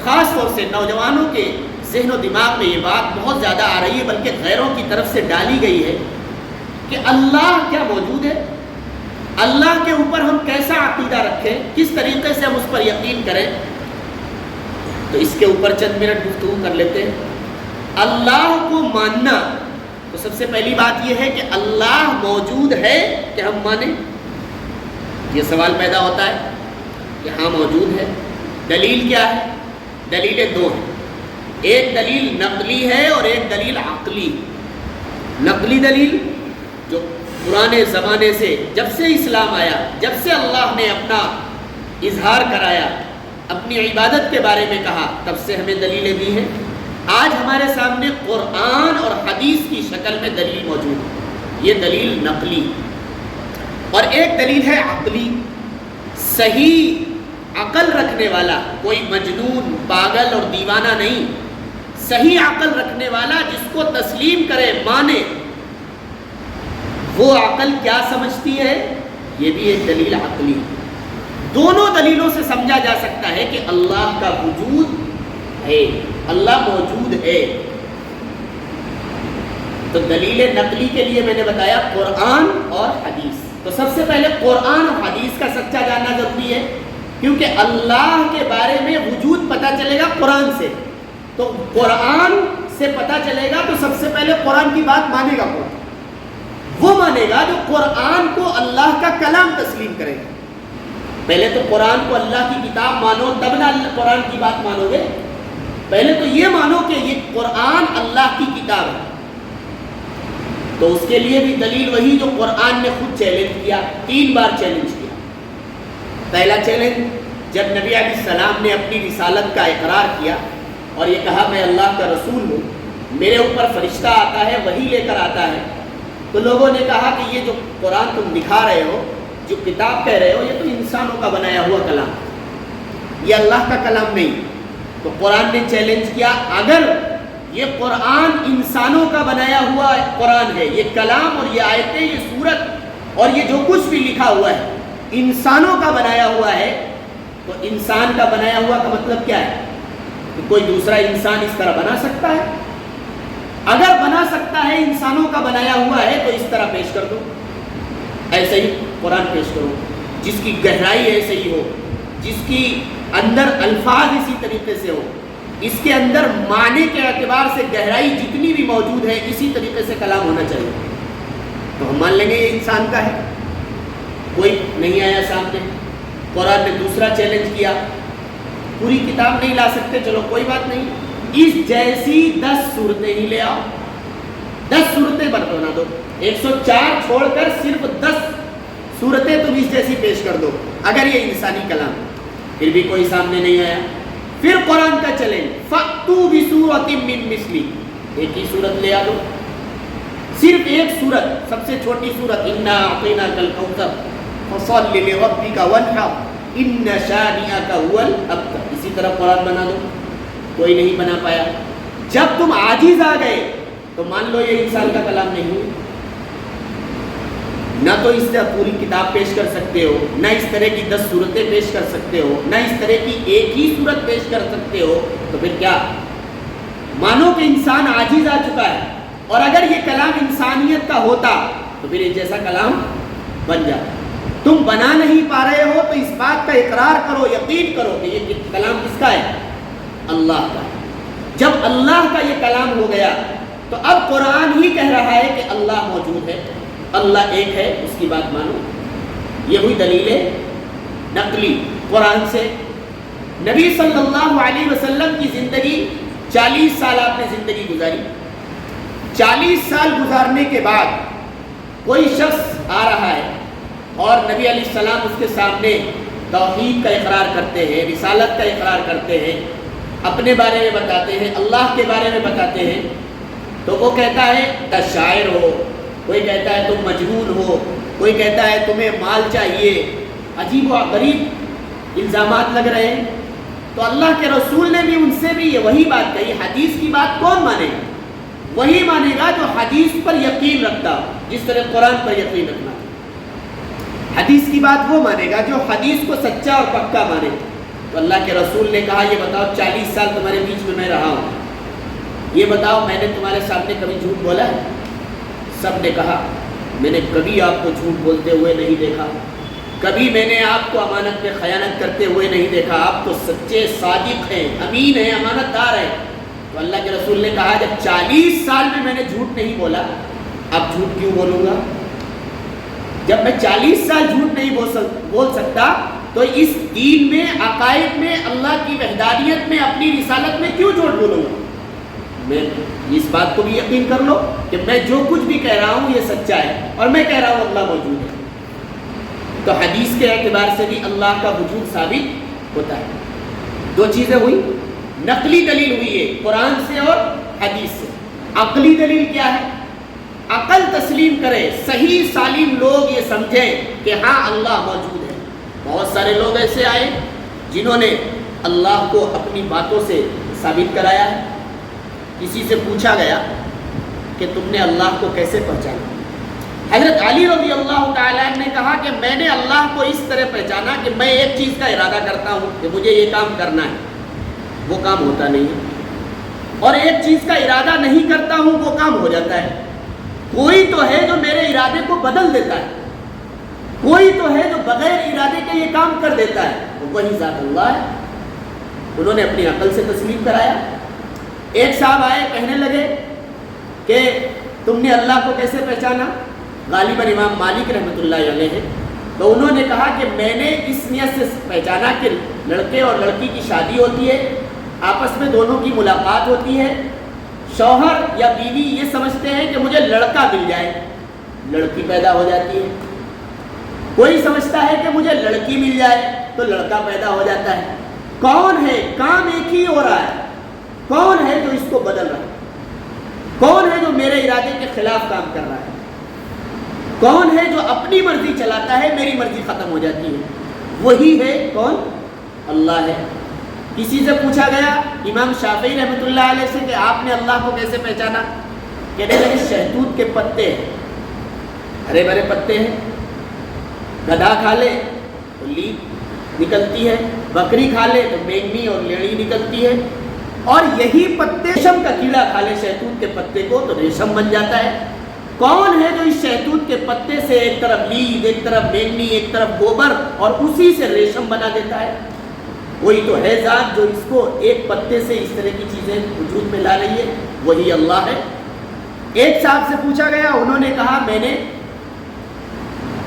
خاص طور سے نوجوانوں کے ذہن و دماغ میں یہ بات بہت زیادہ آ رہی ہے، بلکہ غیروں کی طرف سے ڈالی گئی ہے کہ اللہ کیا موجود ہے، اللہ کے اوپر ہم کیسا عقیدہ رکھیں، کس طریقے سے ہم اس پر یقین کریں۔ تو اس کے اوپر چند منٹ گفتگو کر لیتے ہیں۔ اللہ کو ماننا، تو سب سے پہلی بات یہ ہے کہ اللہ موجود ہے کہ ہم مانیں۔ یہ سوال پیدا ہوتا ہے کہ ہاں موجود ہے، دلیل کیا ہے؟ دلیلیں دو ہیں، ایک دلیل نقلی ہے اور ایک دلیل عقلی۔ نقلی دلیل جو پرانے زمانے سے، جب سے اسلام آیا، جب سے اللہ نے اپنا اظہار کرایا، اپنی عبادت کے بارے میں کہا، تب سے ہمیں دلیلیں دی ہیں۔ آج ہمارے سامنے قرآن اور حدیث کی شکل میں دلیل موجود ہے، یہ دلیل نقلی۔ اور ایک دلیل ہے عقلی، صحیح عقل رکھنے والا، کوئی مجنون، پاگل اور دیوانہ نہیں، صحیح عقل رکھنے والا جس کو تسلیم کرے، مانے۔ وہ عقل کیا سمجھتی ہے؟ یہ بھی ایک دلیل عقلی۔ دونوں دلیلوں سے سمجھا جا سکتا ہے کہ اللہ کا وجود ہے، اللہ موجود ہے۔ تو دلیل نقلی کے لیے میں نے بتایا قرآن اور حدیث۔ تو سب سے پہلے قرآن اور حدیث کا سچا جاننا ضروری ہے، کیونکہ اللہ کے بارے میں وجود پتہ چلے گا قرآن سے، تو قرآن سے پتہ چلے گا تو سب سے پہلے قرآن کی بات مانے گا کون؟ وہ مانے گا جو قرآن کو اللہ کا کلام تسلیم کرے گا۔ پہلے تو قرآن کو اللہ کی کتاب مانو، تب نہ قرآن کی بات مانو گے۔ پہلے تو یہ مانو کہ یہ قرآن اللہ کی کتاب ہے۔ تو اس کے لیے بھی دلیل وہی جو قرآن نے خود چیلنج کیا، 3 بار چیلنج کیا۔ پہلا چیلنج جب نبی علیہ السلام نے اپنی رسالت کا اقرار کیا اور یہ کہا میں اللہ کا رسول ہوں، میرے اوپر فرشتہ آتا ہے، وحی لے کر آتا ہے، تو لوگوں نے کہا کہ یہ جو قرآن تم دکھا رہے ہو، جو کتاب کہہ رہے ہو، یہ تو انسانوں کا بنایا ہوا کلام، یہ اللہ کا کلام نہیں۔ تو قرآن نے چیلنج کیا، اگر یہ قرآن انسانوں کا بنایا ہوا قرآن ہے، یہ کلام اور یہ آیتیں، یہ سورت اور یہ جو کچھ بھی لکھا ہوا ہے انسانوں کا بنایا ہوا ہے، تو انسان کا بنایا ہوا کا مطلب کیا ہے؟ کہ کوئی دوسرا انسان اس طرح بنا سکتا ہے؟ اگر بنا سکتا ہے، انسانوں کا بنایا ہوا ہے، تو اس طرح پیش کر دو، ایسے ہی قرآن پیش کرو، جس کی گہرائی ایسے ہی ہو، جس کی اندر الفاظ اسی طریقے سے ہو، اس کے اندر معنی کے اعتبار سے گہرائی جتنی بھی موجود ہے، اسی طریقے سے کلام ہونا چاہیے، تو ہم مان لیں گے یہ انسان کا ہے۔ کوئی نہیں آیا سامنے۔ قرآن نے دوسرا چیلنج کیا، پوری کتاب نہیں لا سکتے، چلو کوئی بات نہیں، اس جیسی 10 صورتیں ہی لے آؤ، 10 صورتیں بنا دو، 104 چھوڑ کر صرف 10 صورتیں تم اس جیسی پیش کر دو، اگر یہ انسانی کلام۔ پھر بھی کوئی سامنے نہیں آیا۔ پھر قرآن کا چیلنج، فَأْتُوا بِسُورَةٍ مِّن مِّثْلِهِ، ایک ہی صورت لے آ دو، صرف ایک صورت، سب سے چھوٹی صورت، إِنَّا أَعْطَيْنَاكَ الْكَوْثَرَ فَصَلِّ لِرَبِّكَ وَانْحَرْ إِنَّ شَانِئَكَ هُوَ الْأَبْتَرُ۔ اسی طرح قرآن بنا دو، کوئی نہیں بنا پایا۔ جب تم عاجز آ گئے تو مان لو یہ انسان کا کلام نہیں ہے، نہ تو اس طرح پوری کتاب پیش کر سکتے ہو، نہ اس طرح کی 10 صورتیں پیش کر سکتے ہو، نہ اس طرح کی ایک ہی صورت پیش کر سکتے ہو، تو پھر کیا؟ مانو کہ انسان عاجز آ چکا ہے، اور اگر یہ کلام انسانیت کا ہوتا تو پھر یہ جیسا کلام بن جاتا۔ تم بنا نہیں پا رہے ہو تو اس بات کا اقرار کرو، یقین کرو کہ یہ کلام کس کا ہے؟ اللہ کا۔ جب اللہ کا یہ کلام ہو گیا تو اب قرآن ہی کہہ رہا ہے کہ اللہ موجود ہے، اللہ ایک ہے، اس کی بات مانو۔ یہ ہوئی دلیل نقلی قرآن سے۔ نبی صلی اللہ علیہ وسلم کی زندگی 40 سال آپ نے زندگی گزاری، 40 سال گزارنے کے بعد کوئی شخص آ رہا ہے اور نبی علیہ السلام اس کے سامنے توحید کا اقرار کرتے ہیں، رسالت کا اقرار کرتے ہیں، اپنے بارے میں بتاتے ہیں، اللہ کے بارے میں بتاتے ہیں، تو وہ کہتا ہے تم شاعر ہو، کوئی کہتا ہے تم مجنون ہو، کوئی کہتا ہے تمہیں مال چاہیے، عجیب و غریب الزامات لگ رہے ہیں۔ تو اللہ کے رسول نے بھی ان سے بھی وہی بات کہی، حدیث کی بات کون مانے گا؟ وہی مانے گا جو حدیث پر یقین رکھتا ہو، جس طرح قرآن پر یقین رکھنا ہے۔ حدیث کی بات وہ مانے گا جو حدیث کو سچا اور پکا مانے۔ تو اللہ کے رسول نے کہا یہ بتاؤ 40 سال تمہارے بیچ میں رہا ہوں، یہ بتاؤ میں نے تمہارے سامنے کبھی جھوٹ بولا ہے؟ سب نے کہا میں نے کبھی آپ کو جھوٹ بولتے ہوئے نہیں دیکھا، کبھی میں نے آپ کو امانت میں خیانت کرتے ہوئے نہیں دیکھا، آپ تو سچے صادق ہیں، امین ہیں، امانت دار ہیں۔ تو اللہ کے رسول نے کہا جب 40 سال میں نے جھوٹ نہیں بولا، اب جھوٹ کیوں بولوں گا؟ جب میں 40 سال جھوٹ نہیں بول سکتا تو اس دین میں، عقائد میں، اللہ کی وحدانیت میں، اپنی رسالت میں کیوں جھوٹ بولوں گا؟ میں اس بات کو بھی یقین کر لو کہ میں جو کچھ بھی کہہ رہا ہوں یہ سچا ہے، اور میں کہہ رہا ہوں اللہ موجود ہے۔ تو حدیث کے اعتبار سے بھی اللہ کا وجود ثابت ہوتا ہے۔ دو چیزیں ہوئی، نقلی دلیل ہوئی ہے قرآن سے اور حدیث سے۔ عقلی دلیل کیا ہے؟ عقل تسلیم کرے، صحیح سالم لوگ یہ سمجھیں کہ ہاں اللہ موجود ہے۔ بہت سارے لوگ ایسے آئے جنہوں نے اللہ کو اپنی باتوں سے ثابت کرایا ہے۔ کسی سے پوچھا گیا کہ تم نے اللہ کو کیسے پہچانا؟ حضرت علی رضی اللہ تعالیٰ نے کہا کہ میں نے اللہ کو اس طرح پہچانا کہ میں ایک چیز کا ارادہ کرتا ہوں کہ مجھے یہ کام کرنا ہے، وہ کام ہوتا نہیں ہے، اور ایک چیز کا ارادہ نہیں کرتا ہوں، وہ کام ہو جاتا ہے۔ کوئی تو ہے جو میرے ارادے کو بدل دیتا ہے، کوئی تو ہے جو بغیر ارادے کے یہ کام کر دیتا ہے، وہی ذات اللہ ہے۔ انہوں نے اپنی عقل سے تسلیم کرایا۔ ایک صاحب آئے، کہنے لگے کہ تم نے اللہ کو کیسے پہچانا؟ غالباً امام مالک رحمۃ اللہ علیہ ہے۔ تو انہوں نے کہا کہ میں نے اس نیت سے پہچانا کہ لڑکے اور لڑکی کی شادی ہوتی ہے، آپس میں دونوں کی ملاقات ہوتی ہے، شوہر یا بیوی یہ سمجھتے ہیں کہ مجھے لڑکا مل جائے، لڑکی پیدا ہو جاتی ہے۔ کوئی سمجھتا ہے کہ مجھے لڑکی مل جائے تو لڑکا پیدا ہو جاتا ہے۔ کون ہے؟ کام ایک ہی ہو رہا ہے۔ کون ہے جو اس کو بدل رہا ہے؟ کون ہے جو میرے ارادے کے خلاف کام کر رہا ہے؟ کون ہے جو اپنی مرضی چلاتا ہے، میری مرضی ختم ہو جاتی ہے؟ وہی ہے کون؟ اللہ ہے۔ کسی سے پوچھا گیا امام شافعی رحمۃ اللہ علیہ سے کہ آپ نے اللہ کو کیسے پہچانا؟ کہنے لگے شہتوت کے پتے ہیں، ہرے بھرے پتے ہیں، گدھا کھا لے تو لیپ نکلتی ہے، بکری کھا لے تو مینگنی اور لیڑی نکلتی ہے، اور یہی پتے ریشم کا کیڑا کھا لے شہتوت کے پتے کو تو ریشم بن جاتا ہے۔ کون ہے جو اس شہتوت کے پتے سے ایک طرف لید، ایک طرف مینگنی، ایک طرف گوبر، اور اسی سے ریشم بنا دیتا ہے؟ وہی تو ہے ذات جو اس کو ایک پتے سے اس طرح کی چیزیں وجود میں لا رہی ہے، وہی اللہ ہے۔ ایک صاحب سے پوچھا گیا، انہوں نے کہا میں نے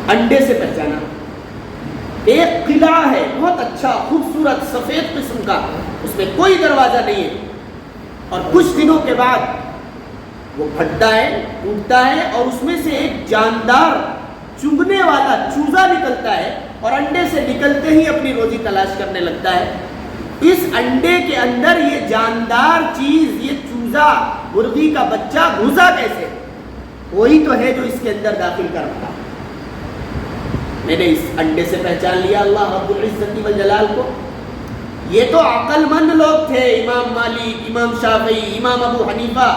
انڈے سے پہچانا۔ ایک قلعہ ہے بہت اچھا خوبصورت سفید قسم کا، اس میں کوئی دروازہ نہیں ہے، اور کچھ دنوں کے بعد وہ پھٹتا ہے، ٹوٹتا ہے، اور اس میں سے ایک جاندار چگنے والا چوزا نکلتا ہے، اور انڈے سے نکلتے ہی اپنی روزی تلاش کرنے لگتا ہے۔ اس انڈے کے اندر یہ جاندار چیز، یہ چوزا، مرغی کا بچہ گھسا کیسے؟ وہی تو ہے جو اس کے اندر داخل کر رہا۔ میں نے اس انڈے سے پہچان لیا اللہ رب العزت والجلال کو۔ یہ تو عقل مند لوگ تھے، امام مالک، امام شافعی، امام ابو حنیفہ،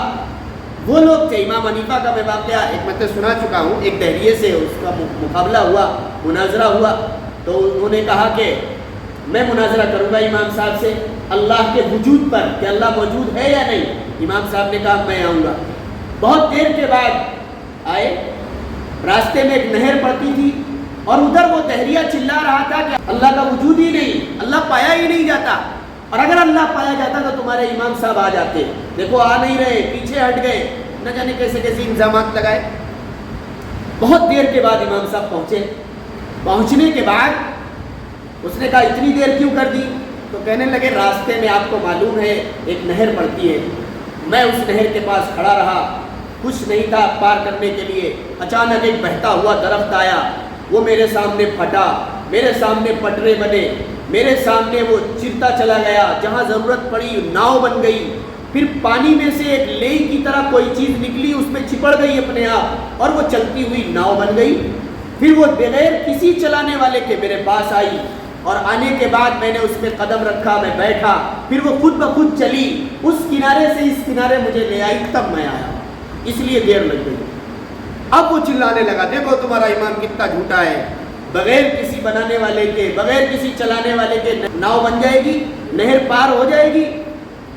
وہ لوگ تھے۔ امام حنیفہ کا میں واقعہ ایک مرتبہ سنا چکا ہوں، ایک دہریے سے اس کا مقابلہ ہوا، مناظرہ ہوا، تو انہوں نے کہا کہ میں مناظرہ کروں گا امام صاحب سے اللہ کے وجود پر کہ اللہ موجود ہے یا نہیں۔ امام صاحب نے کہا میں آؤں گا۔ بہت دیر کے بعد آئے، راستے میں ایک نہر پڑتی تھی، اور ادھر وہ دہریہ چلا رہا تھا کہ اللہ کا وجود ہی نہیں، اللہ پایا ہی نہیں جاتا، اور اگر اللہ پایا جاتا تو تمہارے امام صاحب آ جاتے، دیکھو آ نہیں رہے، پیچھے ہٹ گئے، نہ جانے کیسے کیسے انتظامات لگائے۔ بہت دیر کے بعد امام صاحب پہنچے۔ پہنچنے کے بعد اس نے کہا اتنی دیر کیوں کر دی؟ تو کہنے لگے راستے میں آپ کو معلوم ہے ایک نہر پڑتی ہے، میں اس نہر کے پاس کھڑا رہا، کچھ نہیں تھا پار کرنے کے لیے، اچانک ایک بہتا ہوا درخت آیا، وہ میرے سامنے پھٹا، میرے سامنے پٹرے بنے، میرے سامنے وہ چرتا چلا گیا، جہاں ضرورت پڑی ناؤ بن گئی، پھر پانی میں سے ایک لیئی کی طرح کوئی چیز نکلی، اس میں چپڑ گئی اپنے آپ، اور وہ چلتی ہوئی ناؤ بن گئی، پھر وہ بغیر کسی چلانے والے کے میرے پاس آئی، اور آنے کے بعد میں نے اس پہ قدم رکھا، میں بیٹھا، پھر وہ خود بخود چلی، اس کنارے سے اس کنارے مجھے لے آئی، تب میں آیا، اس لیے دیر لگ گئی۔ اب وہ چلانے لگا دیکھو تمہارا امام کتنا جھوٹا ہے، بغیر کسی بنانے والے کے، بغیر کسی چلانے والے کے ناؤ بن جائے گی، نہر پار ہو جائے گی؟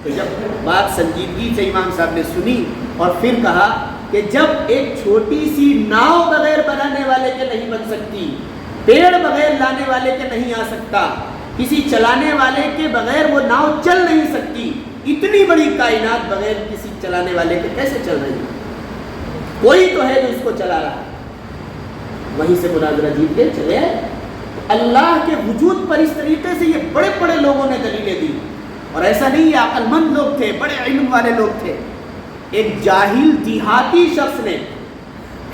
تو جب بات سنجیدگی سے امام صاحب نے سنی اور پھر کہا کہ جب ایک چھوٹی سی ناؤ بغیر بنانے والے کے نہیں بن سکتی، پیڑ بغیر لانے والے کے نہیں آ سکتا، کسی چلانے والے کے بغیر وہ ناؤ چل نہیں سکتی، اتنی بڑی کائنات بغیر کسی چلانے والے کے کیسے چل رہی ہے؟ کوئی تو ہے جو اس کو چلا رہا ہے۔ وہیں سے مناظرہ جیت کے چلے آئے۔ اللہ کے وجود پر اس طریقے سے یہ بڑے بڑے لوگوں نے دلیلیں دی، اور ایسا نہیں، یہ عقل مند لوگ تھے، بڑے علم والے لوگ تھے۔ ایک جاہل دیہاتی شخص نے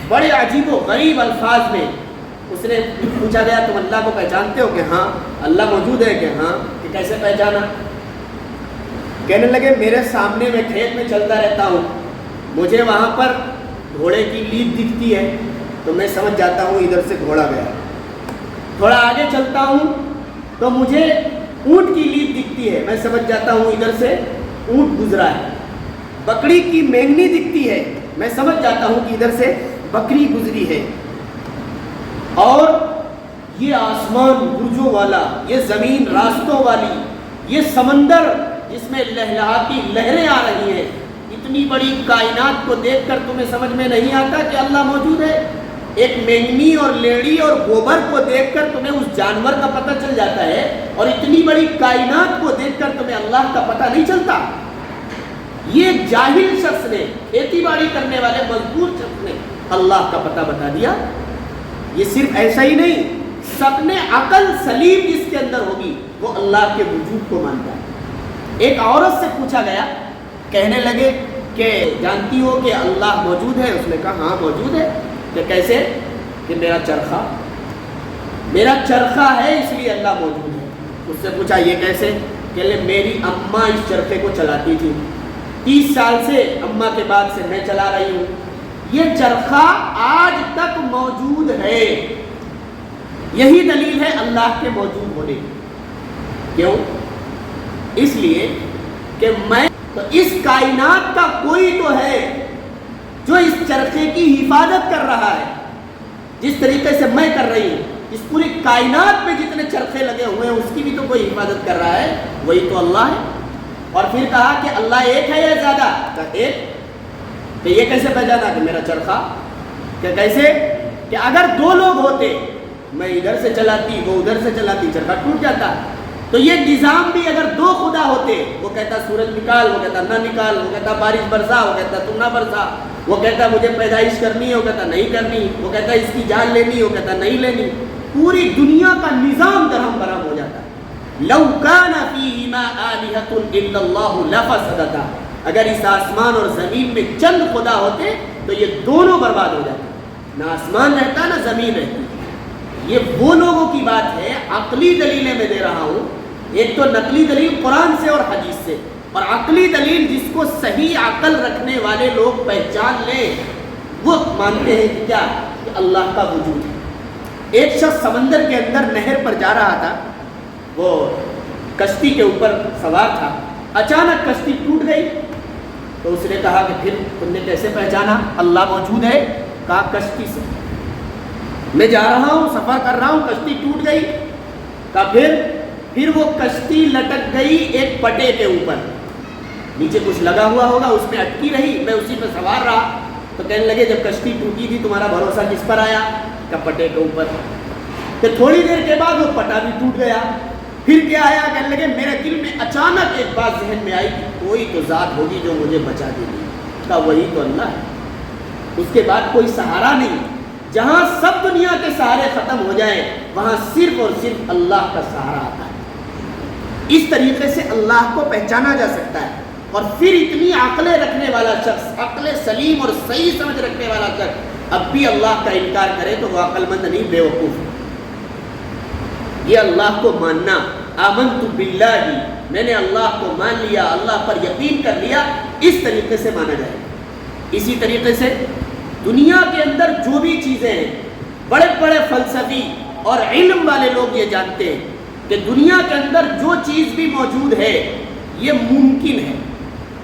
بڑے عجیب و غریب الفاظ میں اس نے پوچھا گیا تم اللہ کو پہچانتے ہو؟ کہ ہاں۔ اللہ موجود ہے؟ کہ ہاں۔ کہ کیسے پہچانا؟ کہنے لگے میرے سامنے میں کھیت میں چلتا رہتا ہوں، مجھے وہاں پر گھوڑے کی لیڈ دکھتی ہے تو میں سمجھ جاتا ہوں ادھر سے گھوڑا گیا۔ تھوڑا آگے چلتا ہوں تو مجھے اونٹ کی لیڈ دکھتی ہے، میں سمجھ جاتا ہوں ادھر سے اونٹ گزرا ہے۔ بکری کی مینگنی دکھتی ہے، میں سمجھ جاتا ہوں کہ ادھر سے بکری گزری ہے۔ اور یہ آسمان برجوں والا، یہ زمین راستوں والی، یہ سمندر جس میں لہلہاتی لہریں آ رہی ہیں، اتنی بڑی کائنات کو دیکھ کر تمہیں سمجھ میں نہیں آتا کہ اللہ موجود ہے؟ ایک مینگنی اور لیڑی اور گوبر کو دیکھ کر تمہیں اس جانور کا پتہ چل جاتا ہے، اور اتنی بڑی کائنات کو دیکھ کر تمہیں اللہ کا پتہ نہیں چلتا؟ یہ جاہل شخص نے، کھیتی باڑی کرنے والے مزدور شخص نے اللہ کا پتہ بتا دیا۔ یہ صرف ایسا ہی نہیں، سب نے عقل سلیم جس کے اندر ہوگی وہ اللہ کے وجود کو مانتا ہے۔ ایک عورت سے پوچھا گیا، کہنے لگے کہ جانتی ہو کہ اللہ موجود ہے؟ اس نے کہا ہاں موجود ہے۔ کہ کیسے؟ کہ میرا چرخہ ہے اس لیے اللہ موجود ہے۔ اس سے پوچھا یہ کیسے؟ کہ میری اماں اس چرخے کو چلاتی تھی، 30 سال سے اماں کے بعد سے میں چلا رہی ہوں، یہ چرخہ آج تک موجود ہے۔ یہی دلیل ہے اللہ کے موجود ہونے کی۔ کیوں؟ اس لیے کہ میں تو اس کائنات کا کوئی تو ہے جو اس چرخے کی حفاظت کر رہا ہے، جس طریقے سے میں کر رہی ہوں۔ اس پوری کائنات میں جتنے چرخے لگے ہوئے ہیں اس کی بھی تو کوئی حفاظت کر رہا ہے، وہی تو اللہ ہے۔ اور پھر کہا کہ اللہ ایک ہے یا زیادہ؟ کہا ایک۔ کہ یہ کیسے پہچانا کہ میرا چرخہ؟ کہ کیسے؟ کہ اگر دو لوگ ہوتے، میں ادھر سے چلاتی وہ ادھر سے چلاتی، چرخہ ٹوٹ جاتا۔ تو یہ نظام بھی اگر دو خدا ہوتے، وہ کہتا سورج نکال، وہ کہتا نہ نکال، وہ کہتا بارش برسا، وہ کہتا تم نہ برسا، وہ کہتا مجھے پیدائش کرنی ہے، وہ کہتا نہیں کرنی، وہ کہتا اس کی جان لینی ہے، وہ کہتا نہیں لینی، پوری دنیا کا نظام درہم برہم ہو جاتا۔ لو کان فیہما آلہۃ الا اللہ لفسدتا، اگر اس آسمان اور زمین میں چند خدا ہوتے تو یہ دونوں برباد ہو جاتے، نہ آسمان رہتا نہ زمین رہتی۔ یہ وہ لوگوں کی بات ہے، عقلی دلیلیں میں دے رہا ہوں، ایک تو نقلی دلیل قرآن سے اور حدیث سے، اور عقلی دلیل جس کو صحیح عقل رکھنے والے لوگ پہچان لیں وہ مانتے ہیں کہ کیا؟ کہ اللہ کا وجود ہے۔ ایک شخص سمندر کے اندر نہر پر جا رہا تھا، وہ کشتی کے اوپر سوار تھا، اچانک کشتی ٹوٹ گئی۔ تو اس نے کہا کہ پھر تم نے کیسے پہچانا اللہ موجود ہے؟ کہا کشتی سے، میں جا رہا ہوں سفر کر رہا ہوں کشتی ٹوٹ گئی۔ کہا پھر وہ کشتی لٹک گئی ایک پٹے کے اوپر، نیچے کچھ لگا ہوا ہوگا اس میں اٹکی رہی، میں اسی پہ سوار رہا۔ تو کہنے لگے جب کشتی ٹوٹی تھی تمہارا بھروسہ کس پر آیا؟ کہ پٹے کے اوپر۔ کہ تھوڑی دیر کے بعد وہ پٹا بھی ٹوٹ گیا۔ پھر کیا آیا؟ کہنے لگے میرے دل میں اچانک ایک بات ذہن میں آئی کہ کوئی تو ذات ہوگی جو مجھے بچا دے گی۔ کہا وہی تو اللہ ہے، اس کے بعد کوئی سہارا نہیں۔ جہاں سب دنیا کے سہارے ختم ہو جائیں وہاں صرف اور صرف اللہ کا سہارا آتا ہے۔ اس طریقے سے اللہ کو پہچانا جا سکتا ہے۔ اور پھر اتنی عقلیں رکھنے والا شخص، عقل سلیم اور صحیح سمجھ رکھنے والا شخص اب بھی اللہ کا انکار کرے تو وہ عقل مند نہیں، بے وقوف ہے۔ یہ اللہ کو ماننا، آمنت باللہ، میں نے اللہ کو مان لیا، اللہ پر یقین کر لیا، اس طریقے سے مانا جائے۔ اسی طریقے سے دنیا کے اندر جو بھی چیزیں ہیں، بڑے بڑے فلسفی اور علم والے لوگ یہ جانتے ہیں کہ دنیا کے اندر جو چیز بھی موجود ہے یہ ممکن ہے،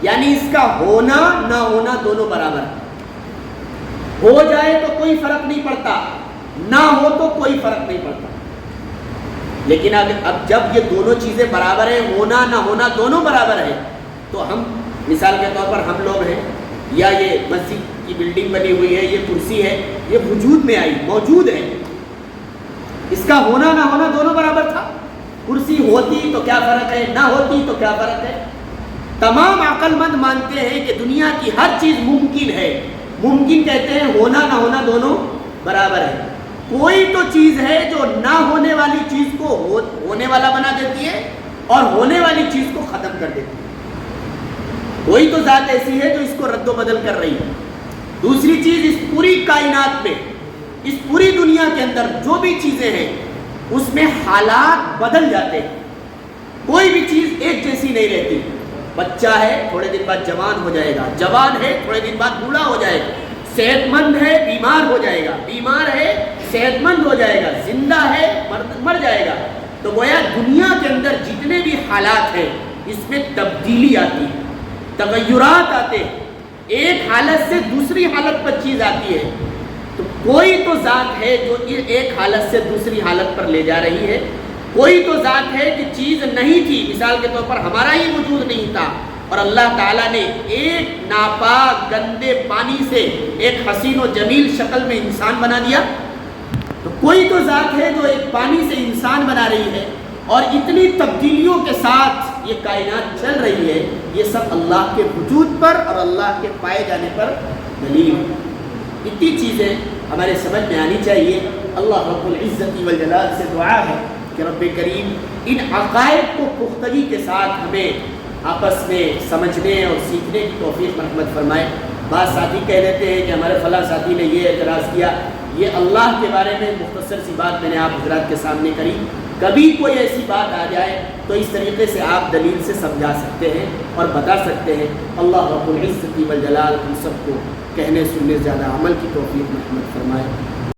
یعنی اس کا ہونا نہ ہونا دونوں برابر ہے۔ ہو جائے تو کوئی فرق نہیں پڑتا، نہ ہو تو کوئی فرق نہیں پڑتا. لیکن اب جب یہ دونوں چیزیں برابر ہیں، ہونا نہ ہونا دونوں برابر ہیں، تو ہم مثال کے طور پر ہم لوگ ہیں، یا یہ مسجد کی بلڈنگ بنی ہوئی ہے، یہ کرسی ہے، یہ وجود میں آئی، موجود ہے، اس کا ہونا نہ ہونا دونوں برابر تھا. کرسی ہوتی تو کیا فرق ہے، نہ ہوتی تو کیا فرق ہے. تمام عقل مند مانتے ہیں کہ دنیا کی ہر چیز ممکن ہے. ممکن کہتے ہیں ہونا نہ ہونا دونوں برابر ہے. کوئی تو چیز ہے جو نہ ہونے والی چیز کو ہونے والا بنا دیتی ہے اور ہونے والی چیز کو ختم کر دیتی ہے. کوئی تو ذات ایسی ہے جو اس کو رد و بدل کر رہی ہے. دوسری چیز، اس پوری کائنات میں، اس پوری دنیا کے اندر جو بھی چیزیں ہیں اس میں حالات بدل جاتے ہیں. کوئی بھی چیز ایک جیسی نہیں رہتی. بچہ ہے تھوڑے دن بعد جوان ہو جائے گا، جوان ہے تھوڑے دن بعد بوڑھا ہو جائے گا، صحت مند ہے بیمار ہو جائے گا، بیمار ہے صحت مند ہو جائے گا، زندہ ہے مر جائے گا. تو گویا دنیا کے اندر جتنے بھی حالات ہیں اس میں تبدیلی آتی ہے، تغیرات آتے ہیں. ایک حالت سے دوسری حالت پر چیز آتی ہے. تو کوئی تو ذات ہے جو ایک حالت سے دوسری حالت پر لے جا رہی ہے. کوئی تو ذات ہے کہ چیز نہیں تھی، مثال کے طور پر ہمارا ہی وجود نہیں تھا اور اللہ تعالیٰ نے ایک ناپاک گندے پانی سے ایک حسین و جمیل شکل میں انسان بنا دیا. تو کوئی تو ذات ہے جو ایک پانی سے انسان بنا رہی ہے اور اتنی تبدیلیوں کے ساتھ یہ کائنات چل رہی ہے. یہ سب اللہ کے وجود پر اور اللہ کے پائے جانے پر دلیل ہے. اتنی چیزیں ہمارے سمجھ میں آنی چاہیے. اللہ رب العزت والجلال سے دعا ہے کہ رب کریم ان عقائد کو پختگی کے ساتھ ہمیں آپس میں سمجھنے اور سیکھنے کی توفیق مرحمت فرمائے. بعض ساتھی کہہ دیتے ہیں کہ ہمارے فلاں ساتھی نے یہ اعتراض کیا. یہ اللہ کے بارے میں مختصر سی بات میں نے آپ حضرات کے سامنے کری. کبھی کوئی ایسی بات آ جائے تو اس طریقے سے آپ دلیل سے سمجھا سکتے ہیں اور بتا سکتے ہیں. اللہ رب العزت والجلال ہم سب کو کہنے سننے زیادہ عمل کی توفیق مرحمت فرمائے.